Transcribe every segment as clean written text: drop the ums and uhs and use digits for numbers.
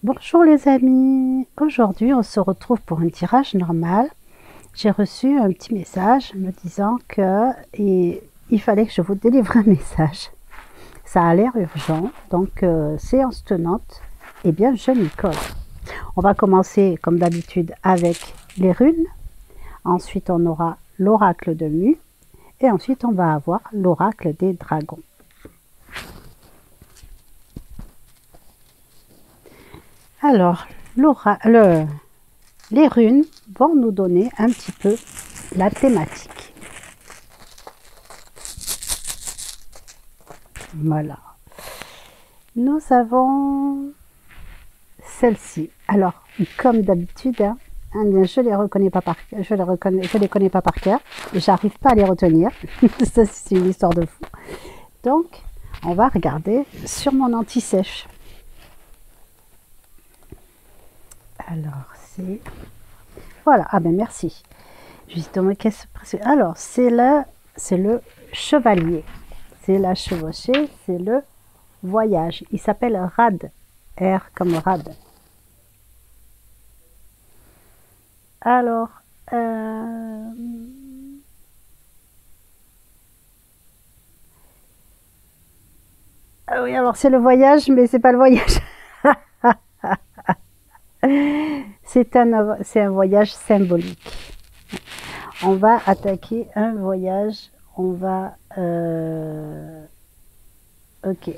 Bonjour les amis, aujourd'hui on se retrouve pour un tirage normal. J'ai reçu un petit message me disant que il fallait que je vous délivre un message. Ça a l'air urgent, donc séance tenante, eh bien je m'y colle. On va commencer comme d'habitude avec les runes, ensuite on aura l'oracle de Mu et ensuite on va avoir l'oracle des dragons. Alors, les runes vont nous donner un petit peu la thématique. Voilà. Nous avons celle-ci. Alors, comme d'habitude, hein, je les reconnais pas par cœur, je les connais pas par cœur. J'arrive pas à les retenir. Ça, c'est une histoire de fou. Donc, on va regarder sur mon anti-sèche. Alors, c'est... Voilà, ah ben merci. Justement, qu'est-ce que... Alors, c'est le chevalier. C'est la chevauchée, c'est le voyage. Il s'appelle Rad. R comme Rad. Alors, ah oui, alors c'est le voyage, mais c'est pas le voyage. C'est un voyage symbolique. On va attaquer un voyage. On va... ok.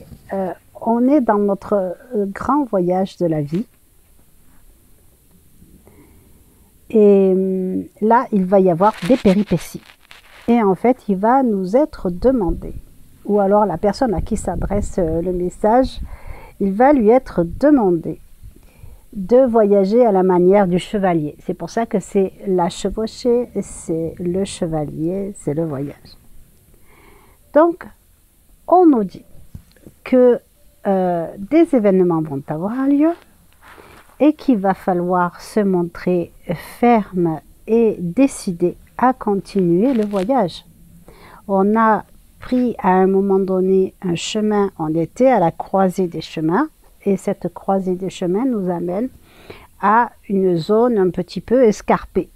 On est dans notre grand voyage de la vie. Et là, il va y avoir des péripéties. Et en fait, il va nous être demandé, ou alors la personne à qui s'adresse le message, il va lui être demandé de voyager à la manière du chevalier. C'est pour ça que c'est la chevauchée, c'est le chevalier, c'est le voyage. Donc, on nous dit que des événements vont avoir lieu et qu'il va falloir se montrer ferme et décidé à continuer le voyage. On a pris à un moment donné un chemin, on était à la croisée des chemins, et cette croisée des chemins nous amène à une zone un petit peu escarpée.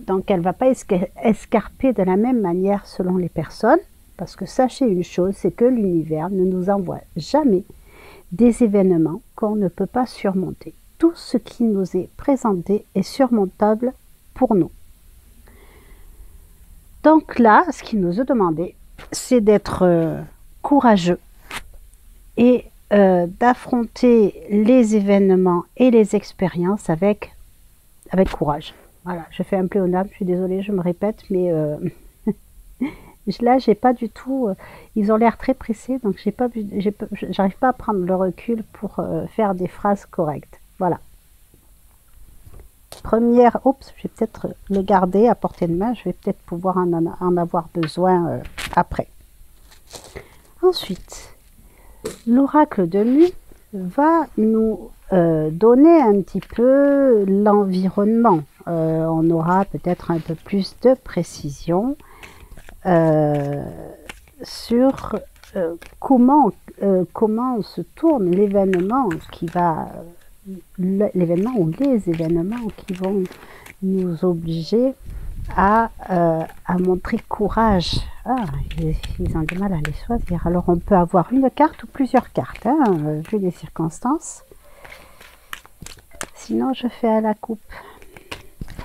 Donc elle ne va pas escarper de la même manière selon les personnes, parce que sachez une chose, c'est que l'univers ne nous envoie jamais des événements qu'on ne peut pas surmonter. Tout ce qui nous est présenté est surmontable pour nous. Donc là, ce qu'il nous est demandé, c'est d'être courageux et d'affronter les événements et les expériences avec courage. Voilà, je fais un pléonasme, je suis désolée, je me répète, mais là, j'ai pas du tout... ils ont l'air très pressés, donc j'arrive pas à prendre le recul pour faire des phrases correctes. Voilà. Première... Oups, je vais peut-être le garder à portée de main, je vais peut-être pouvoir en avoir besoin après. Ensuite, l'oracle de Mu va nous donner un petit peu l'environnement. On aura peut-être un peu plus de précision sur comment se tourne l'événement qui va... l'événement ou les événements qui vont nous obliger à montrer courage. Ah, ils ont du mal à les choisir. Alors on peut avoir une carte ou plusieurs cartes, hein, vu les circonstances. Sinon je fais à la coupe.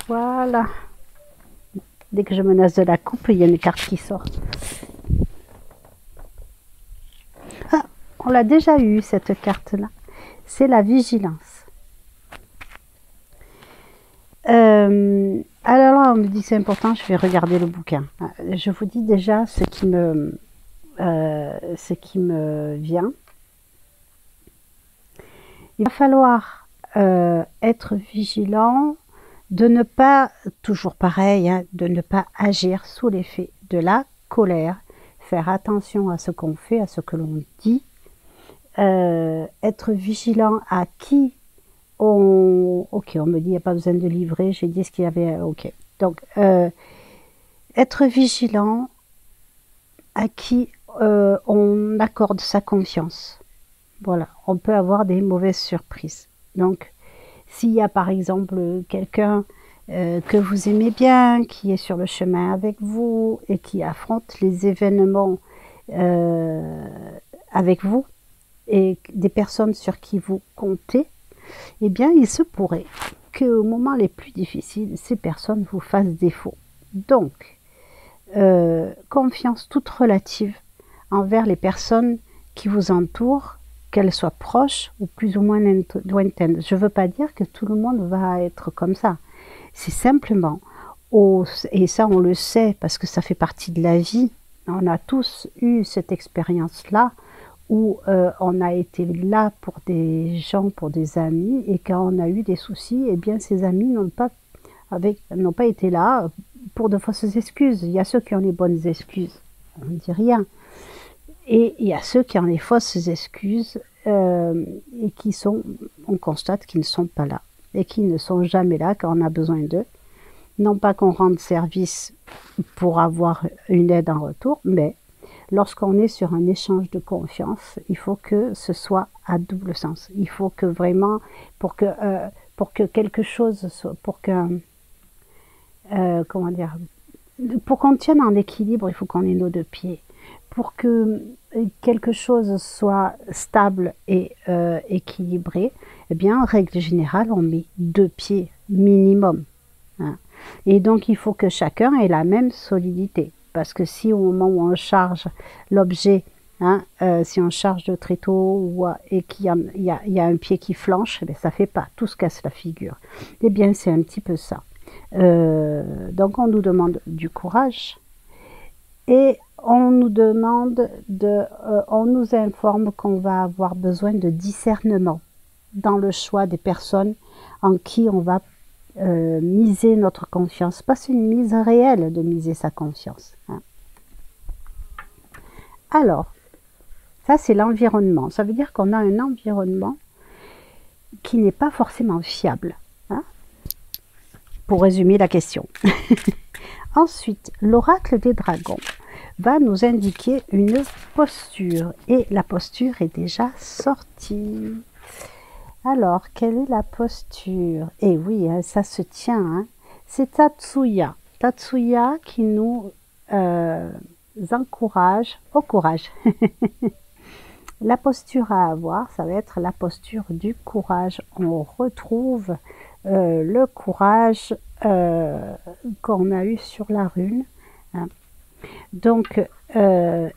Voilà. Dès que je menace de la coupe, il y a une carte qui sort. Ah, on l'a déjà eu cette carte-là. C'est la vigilance. Alors là, on me dit c'est important, je vais regarder le bouquin. Je vous dis déjà ce qui me vient. Il va falloir être vigilant, de ne pas, toujours pareil, hein, de ne pas agir sous l'effet de la colère, faire attention à ce qu'on fait, à ce que l'on dit, être vigilant à qui ok, on me dit il n'y a pas besoin de livrer, j'ai dit ce qu'il y avait, ok. Donc, être vigilant à qui on accorde sa confiance. Voilà, on peut avoir des mauvaises surprises. Donc, s'il y a par exemple quelqu'un que vous aimez bien, qui est sur le chemin avec vous et qui affronte les événements euh, avec vous et des personnes sur qui vous comptez, eh bien, il se pourrait qu'au moment les plus difficiles, ces personnes vous fassent défaut. Donc, confiance toute relative envers les personnes qui vous entourent, qu'elles soient proches ou plus ou moins lointaines. Je ne veux pas dire que tout le monde va être comme ça. C'est simplement, et ça on le sait parce que ça fait partie de la vie, on a tous eu cette expérience-là où on a été là pour des gens, pour des amis, et quand on a eu des soucis, eh bien ces amis n'ont pas été là pour de fausses excuses. Il y a ceux qui ont les bonnes excuses, on ne dit rien. Et il y a ceux qui ont les fausses excuses et on constate qu'ils ne sont pas là et qu'ils ne sont jamais là quand on a besoin d'eux. Non pas qu'on rende service pour avoir une aide en retour, mais lorsqu'on est sur un échange de confiance, il faut que ce soit à double sens. Il faut que vraiment, pour que quelque chose soit, comment dire, pour qu'on tienne en équilibre, il faut qu'on ait nos deux pieds. Pour que quelque chose soit stable et équilibré, eh bien, en règle générale, on met 2 pieds minimum. Hein. Et donc, il faut que chacun ait la même solidité. Parce que si au moment où on charge l'objet, hein, si on charge le tréteau et qu'il y a un pied qui flanche, eh bien, ça ne fait pas, tout se casse la figure. Eh bien, c'est un petit peu ça. Donc, on nous demande du courage et on nous informe qu'on va avoir besoin de discernement dans le choix des personnes en qui on va miser notre confiance. Pas une mise réelle de miser sa confiance. Hein. Alors, ça c'est l'environnement. Ça veut dire qu'on a un environnement qui n'est pas forcément fiable. Hein, pour résumer la question. Ensuite, l'oracle des dragons va nous indiquer une posture. Et la posture est déjà sortie. Alors, quelle est la posture? Eh oui, ça se tient. Hein. C'est Tatsuya. Tatsuya qui nous encourage au courage. La posture à avoir, ça va être la posture du courage. On retrouve le courage qu'on a eu sur la rune. Hein. Donc,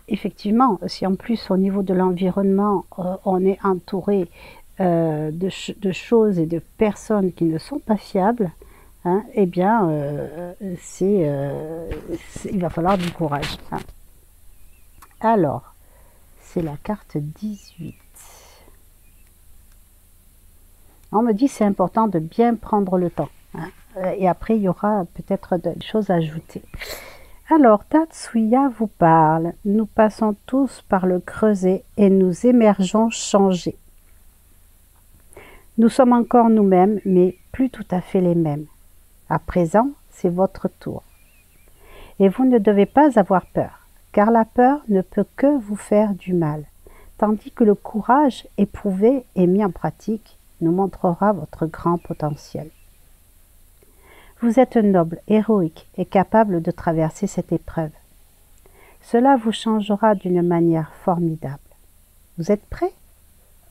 effectivement, si en plus au niveau de l'environnement, on est entouré de choses et de personnes qui ne sont pas fiables, hein, eh bien, il va falloir du courage. Hein. Alors, c'est la carte 18. On me dit que c'est important de bien prendre le temps. Hein, et après, il y aura peut-être des choses à ajouter. Alors, Tatsuya vous parle. Nous passons tous par le creuset et nous émergeons changés. Nous sommes encore nous-mêmes, mais plus tout à fait les mêmes. À présent, c'est votre tour. Et vous ne devez pas avoir peur, car la peur ne peut que vous faire du mal, tandis que le courage éprouvé et mis en pratique nous montrera votre grand potentiel. Vous êtes noble, héroïque et capable de traverser cette épreuve. Cela vous changera d'une manière formidable. Vous êtes prêts?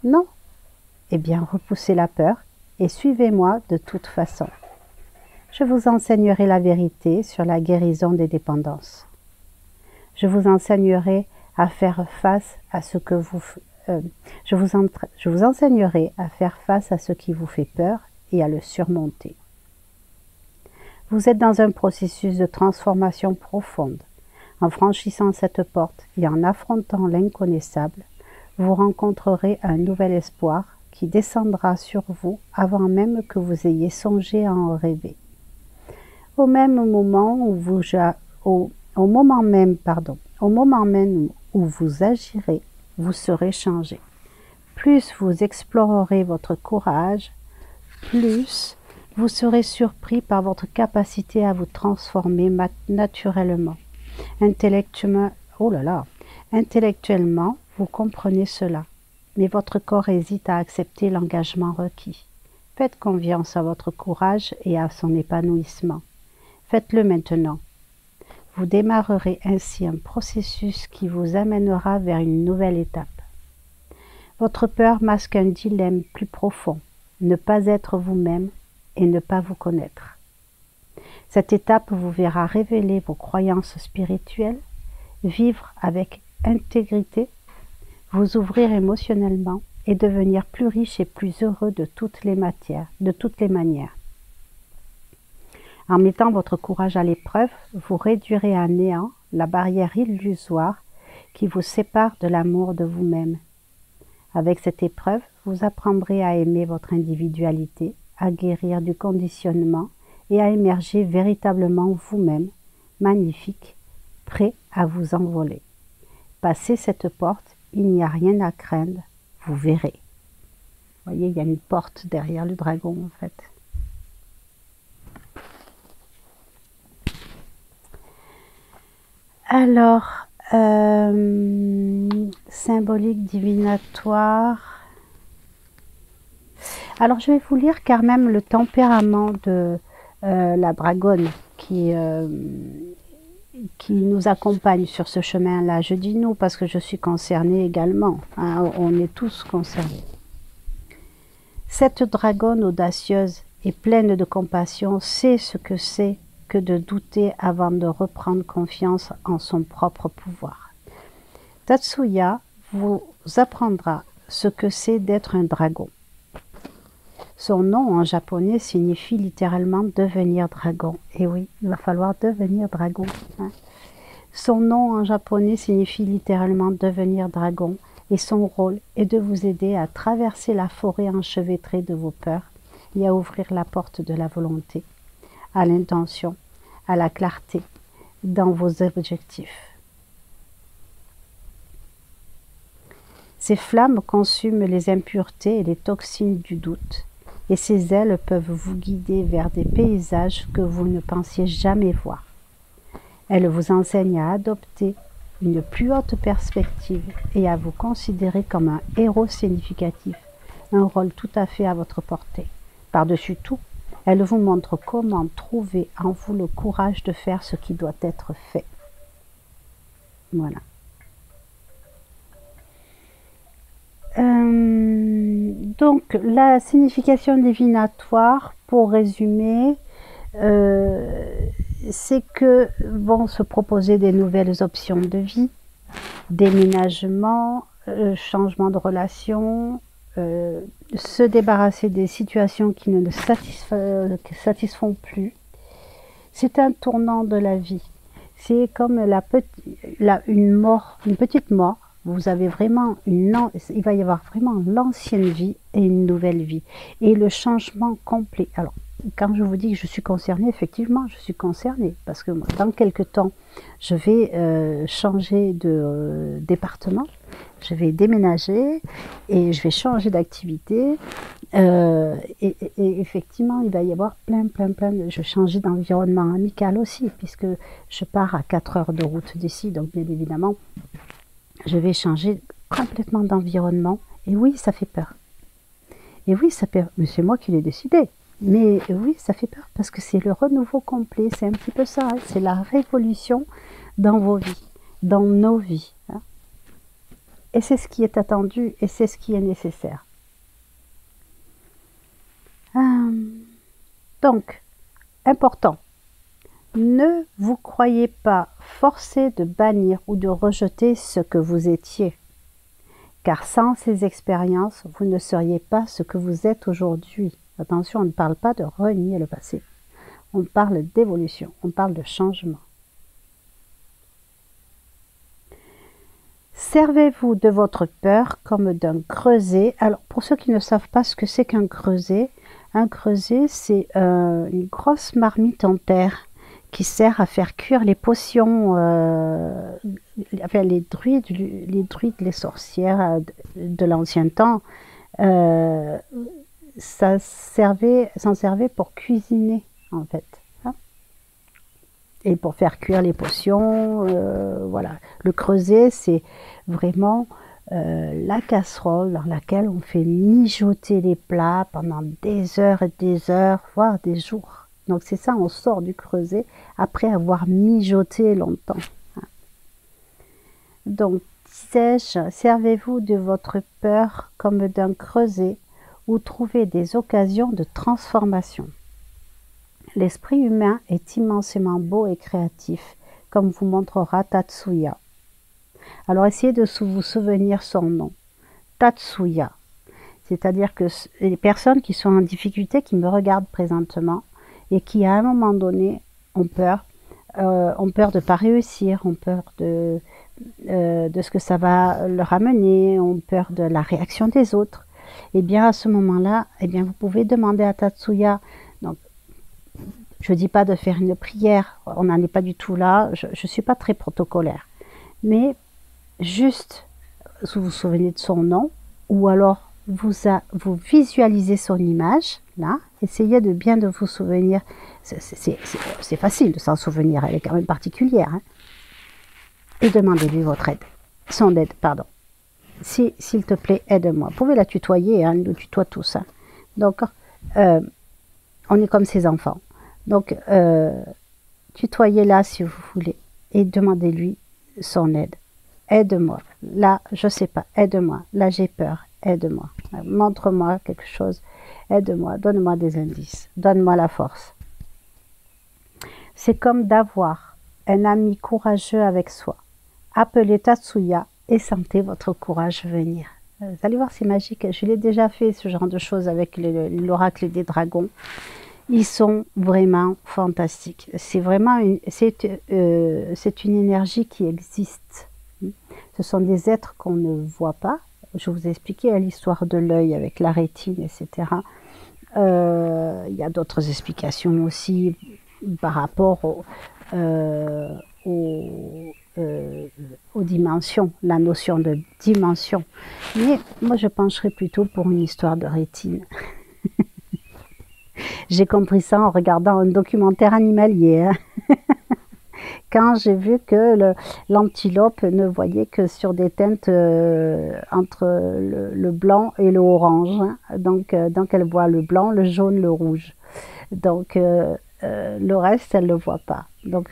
Non? Eh bien, repoussez la peur et suivez-moi de toute façon. Je vous enseignerai la vérité sur la guérison des dépendances. Je vous enseignerai à faire face à ce que je vous enseignerai à faire face à ce qui vous fait peur et à le surmonter. Vous êtes dans un processus de transformation profonde. En franchissant cette porte et en affrontant l'inconnaissable, vous rencontrerez un nouvel espoir qui descendra sur vous avant même que vous ayez songé à en rêver. Au moment même où vous agirez, vous serez changé. Plus vous explorerez votre courage, plus vous serez surpris par votre capacité à vous transformer naturellement. Intellectuellement, vous comprenez cela. mais votre corps hésite à accepter l'engagement requis. Faites confiance à votre courage et à son épanouissement. Faites-le maintenant. Vous démarrerez ainsi un processus qui vous amènera vers une nouvelle étape. Votre peur masque un dilemme plus profond, ne pas être vous-même et ne pas vous connaître. Cette étape vous verra révéler vos croyances spirituelles, vivre avec intégrité, vous ouvrir émotionnellement et devenir plus riche et plus heureux de toutes les manières. En mettant votre courage à l'épreuve, vous réduirez à néant la barrière illusoire qui vous sépare de l'amour de vous-même. Avec cette épreuve, vous apprendrez à aimer votre individualité, à guérir du conditionnement et à émerger véritablement vous-même, magnifique, prêt à vous envoler. Passez cette porte, il n'y a rien à craindre, vous verrez. Vous voyez, il y a une porte derrière le dragon en fait. Alors, symbolique divinatoire. Alors, je vais vous lire quand même le tempérament de la dragonne qui nous accompagne sur ce chemin-là. Je dis nous parce que je suis concernée également. Hein, on est tous concernés. Cette dragonne audacieuse et pleine de compassion sait ce que c'est que de douter avant de reprendre confiance en son propre pouvoir. Tatsuya vous apprendra ce que c'est d'être un dragon. Son nom en japonais signifie littéralement devenir dragon. Et oui, il va falloir devenir dragon. Hein. Son nom en japonais signifie littéralement devenir dragon et son rôle est de vous aider à traverser la forêt enchevêtrée de vos peurs et à ouvrir la porte de la volonté, à l'intention, à la clarté dans vos objectifs. Ces flammes consument les impuretés et les toxines du doute, et ces ailes peuvent vous guider vers des paysages que vous ne pensiez jamais voir. Elles vous enseignent à adopter une plus haute perspective et à vous considérer comme un héros significatif, un rôle tout à fait à votre portée. Par-dessus tout, elles vous montrent comment trouver en vous le courage de faire ce qui doit être fait. Voilà. Donc, la signification divinatoire, pour résumer, c'est que vont se proposer des nouvelles options de vie, déménagement, changement de relation, se débarrasser des situations qui ne le satisfont plus. C'est un tournant de la vie. C'est comme une petite mort. Vous avez vraiment il va y avoir vraiment l'ancienne vie et une nouvelle vie. Et le changement complet. Alors, quand je vous dis que je suis concernée, effectivement, je suis concernée. Parce que moi, dans quelques temps, je vais changer de département. Je vais déménager et je vais changer d'activité. Et effectivement, il va y avoir plein de... Je vais changer d'environnement amical aussi, puisque je pars à 4 heures de route d'ici. Donc, bien évidemment, je vais changer complètement d'environnement. Et oui, ça fait peur. Et oui, ça fait peur. Mais c'est moi qui l'ai décidé. Mais oui, ça fait peur parce que c'est le renouveau complet. C'est un petit peu ça. Hein. C'est la révolution dans vos vies, dans nos vies. Hein. Et c'est ce qui est attendu et c'est ce qui est nécessaire. Donc, important. Ne vous croyez pas forcé de bannir ou de rejeter ce que vous étiez, car sans ces expériences, vous ne seriez pas ce que vous êtes aujourd'hui. Attention, on ne parle pas de renier le passé, on parle d'évolution, on parle de changement. Servez-vous de votre peur comme d'un creuset. Alors, pour ceux qui ne savent pas ce que c'est qu'un creuset, c'est une grosse marmite en terre qui sert à faire cuire les potions, enfin les druides, les sorcières de l'ancien temps, s'en servait pour cuisiner en fait, hein, et pour faire cuire les potions. Voilà, le creuset c'est vraiment la casserole dans laquelle on fait mijoter les plats pendant des heures et des heures, voire des jours. Donc c'est ça, on sort du creuset après avoir mijoté longtemps. Donc, disais-je, servez-vous de votre peur comme d'un creuset où trouvez des occasions de transformation. L'esprit humain est immensément beau et créatif, comme vous montrera Tatsuya. Alors essayez de vous souvenir son nom, Tatsuya. C'est-à-dire que les personnes qui sont en difficulté, qui me regardent présentement et qui à un moment donné ont peur de ne pas réussir, ont peur de ce que ça va leur amener, ont peur de la réaction des autres, et bien à ce moment-là, eh bien vous pouvez demander à Tatsuya. Donc, je ne dis pas de faire une prière, on n'en est pas du tout là, je ne suis pas très protocolaire, mais juste vous vous souvenez de son nom, ou alors vous visualisez son image, là, essayez de bien de vous souvenir, c'est facile de s'en souvenir, elle est quand même particulière, hein. Et demandez-lui votre aide, son aide, pardon. S'il te plaît, aide-moi. Vous pouvez la tutoyer, hein, nous tutoie tous. Hein. Donc, on est comme ses enfants. Donc, tutoyez-la si vous voulez et demandez-lui son aide. Aide-moi. Là, je ne sais pas, aide-moi. Là, j'ai peur, aide-moi. Montre-moi quelque chose, aide-moi, donne-moi des indices, donne-moi la force. C'est comme d'avoir un ami courageux avec soi. Appelez Tatsuya et sentez votre courage venir. Vous allez voir, c'est magique. Je l'ai déjà fait, ce genre de choses, avec l'oracle des dragons. Ils sont vraiment fantastiques. C'est vraiment c'est une énergie qui existe. Ce sont des êtres qu'on ne voit pas. Je vous ai expliqué l'histoire de l'œil avec la rétine, etc. Il y a d'autres explications aussi par rapport aux dimensions, la notion de dimension. Mais moi, je pencherais plutôt pour une histoire de rétine. J'ai compris ça en regardant un documentaire animalier. Hein. Quand j'ai vu que l'antilope ne voyait que sur des teintes entre le blanc et le orange. Hein. Donc elle voit le blanc, le jaune, le rouge. Donc le reste, elle ne le voit pas. Donc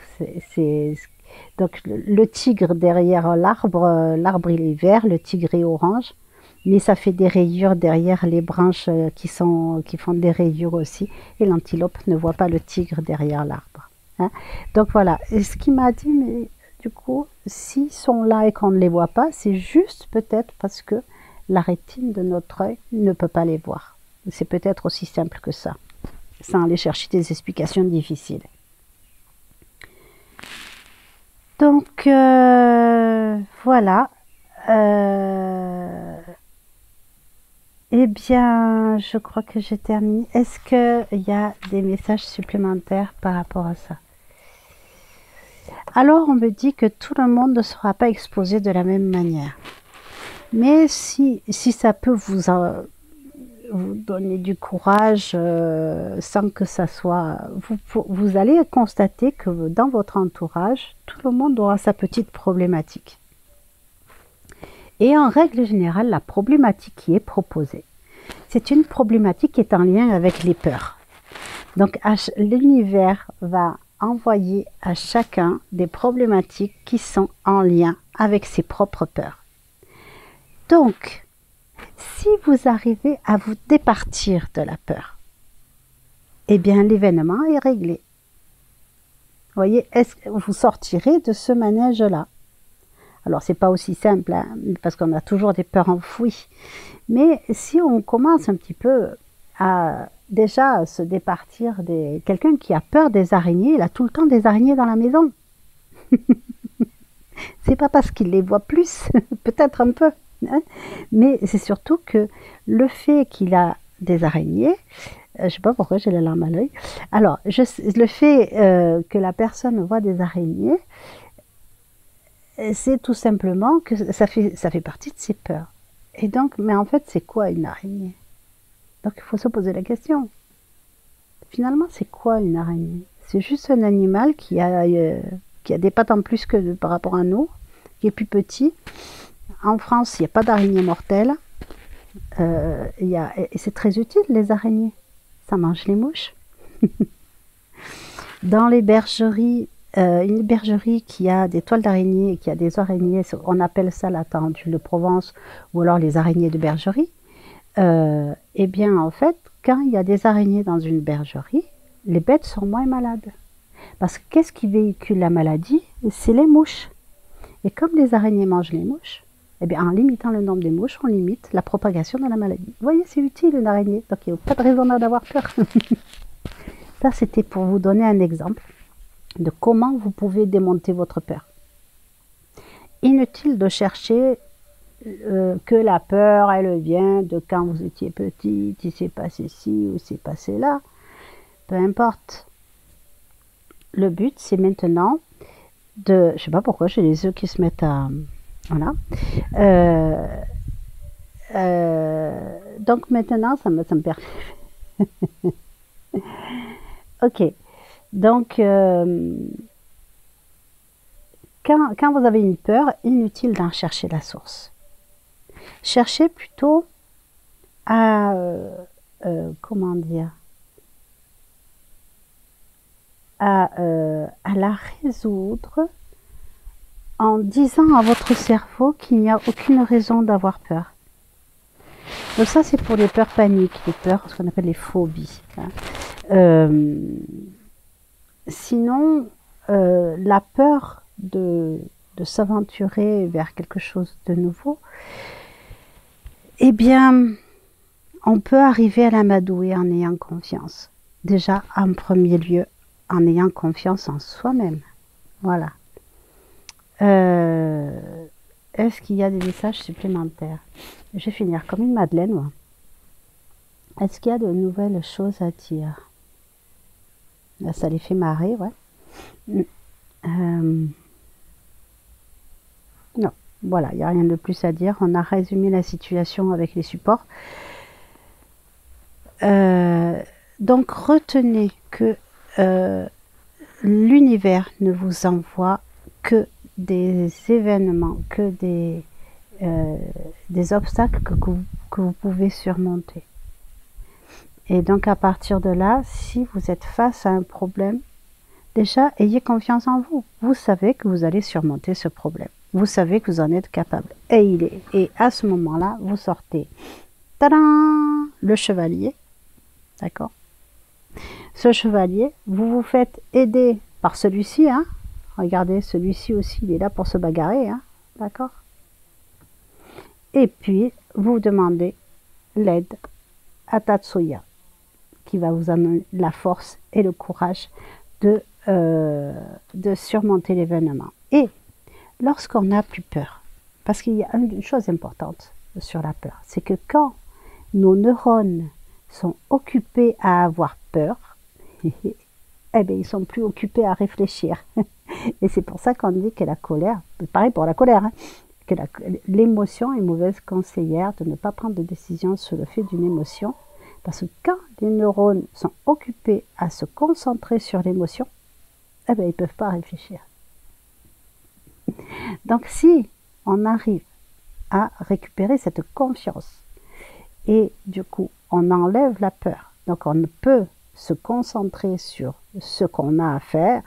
donc le tigre derrière l'arbre, l'arbre il est vert, le tigre est orange, mais ça fait des rayures derrière les branches qui font des rayures aussi, et l'antilope ne voit pas le tigre derrière l'arbre. Hein. Donc voilà, et ce qui m'a dit, mais du coup, s'ils sont là et qu'on ne les voit pas, c'est juste peut-être parce que la rétine de notre œil ne peut pas les voir. C'est peut-être aussi simple que ça, sans aller chercher des explications difficiles. Donc voilà. Eh bien, je crois que j'ai terminé. Est-ce qu'il y a des messages supplémentaires par rapport à ça? Alors, on me dit que tout le monde ne sera pas exposé de la même manière. Mais si ça peut vous donner du courage sans que ça soit... Vous allez constater que dans votre entourage, tout le monde aura sa petite problématique. Et en règle générale, la problématique qui est proposée, c'est une problématique qui est en lien avec les peurs. Donc l'univers va envoyer à chacun des problématiques qui sont en lien avec ses propres peurs. Donc, si vous arrivez à vous départir de la peur, eh bien l'événement est réglé. Vous voyez, est-ce que vous sortirez de ce manège-là? Alors, c'est pas aussi simple, hein, parce qu'on a toujours des peurs enfouies. Mais si on commence un petit peu à déjà se départir des... Quelqu'un qui a peur des araignées, il a tout le temps des araignées dans la maison. C'est pas parce qu'il les voit plus, peut-être un peu. Hein, mais c'est surtout que le fait qu'il a des araignées, je sais pas pourquoi j'ai la larme à l'œil. Alors, le fait que la personne voit des araignées, c'est tout simplement que ça fait partie de ses peurs. Et donc, mais en fait, c'est quoi une araignée? Donc, il faut se poser la question. Finalement, c'est quoi une araignée? C'est juste un animal qui a des pattes en plus que par rapport à nous, qui est plus petit, En France, il n'y a pas d'araignées mortelles. Et c'est très utile, les araignées. Ça mange les mouches. Dans les bergeries, une bergerie qui a des toiles d'araignée et qui a des araignées, on appelle ça la tarentule de Provence ou alors les araignées de bergerie. Eh bien, en fait, quand il y a des araignées dans une bergerie, les bêtes sont moins malades. Parce que qu'est-ce qui véhicule la maladie? C'est les mouches. Et comme les araignées mangent les mouches, eh bien, en limitant le nombre des mouches, on limite la propagation de la maladie. Vous voyez, c'est utile une araignée, donc il n'y a pas de raison d'avoir peur. Ça, c'était pour vous donner un exemple de comment vous pouvez démonter votre peur. Inutile de chercher que la peur, elle vient de quand vous étiez petit, il s'est passé ci ou s'est passé là. Peu importe. Le but, c'est maintenant de... Je sais pas pourquoi, j'ai les yeux qui se mettent à... Voilà. Donc maintenant, ça me perd. Ok. Donc, quand vous avez une peur, inutile d'en chercher la source. Cherchez plutôt à... comment dire, à la résoudre en disant à votre cerveau qu'il n'y a aucune raison d'avoir peur. Donc ça, c'est pour les peurs paniques, les peurs, ce qu'on appelle les phobies. Hein. Sinon, la peur de s'aventurer vers quelque chose de nouveau, eh bien, on peut arriver à l'amadouer en ayant confiance. Déjà, en premier lieu, en ayant confiance en soi-même. Voilà. Est-ce qu'il y a des messages supplémentaires? Je vais finir comme une madeleine, moi. Est-ce qu'il y a de nouvelles choses à dire? Là, ça les fait marrer, ouais. Non, voilà, il n'y a rien de plus à dire. On a résumé la situation avec les supports. Donc, retenez que l'univers ne vous envoie que des événements, que des obstacles que vous pouvez surmonter. Et donc à partir de là, si vous êtes face à un problème, déjà ayez confiance en vous. Vous savez que vous allez surmonter ce problème. Vous savez que vous en êtes capable. Et à ce moment-là, vous sortez tadam, le chevalier. D'accord? Ce chevalier, vous vous faites aider par celui-ci, hein. Regardez, celui-ci aussi, il est là pour se bagarrer, hein. D'accord? Et puis, vous demandez l'aide à Tatsuya, qui va vous amener la force et le courage de surmonter l'événement. Et lorsqu'on n'a plus peur, parce qu'il y a une chose importante sur la peur, c'est que quand nos neurones sont occupés à avoir peur, eh bien, ils ne sont plus occupés à réfléchir. Et c'est pour ça qu'on dit que la colère, pareil pour la colère, hein, que l'émotion est mauvaise conseillère, de ne pas prendre de décision sur le fait d'une émotion. Parce que quand les neurones sont occupés à se concentrer sur l'émotion, eh bien, ils ne peuvent pas réfléchir. Donc si on arrive à récupérer cette confiance, et du coup, on enlève la peur, donc on peut se concentrer sur ce qu'on a à faire,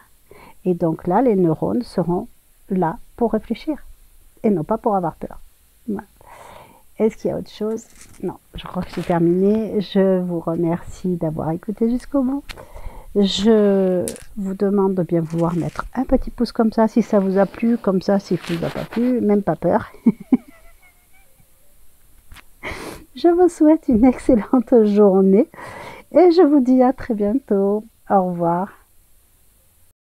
et donc là, les neurones seront là pour réfléchir, et non pas pour avoir peur. Voilà. Est-ce qu'il y a autre chose? Non, je crois que c'est terminé. Je vous remercie d'avoir écouté jusqu'au bout. Je vous demande de bien vouloir mettre un petit pouce comme ça si ça vous a plu, comme ça si ça vous a pas plu, même pas peur. Je vous souhaite une excellente journée et je vous dis à très bientôt. Au revoir.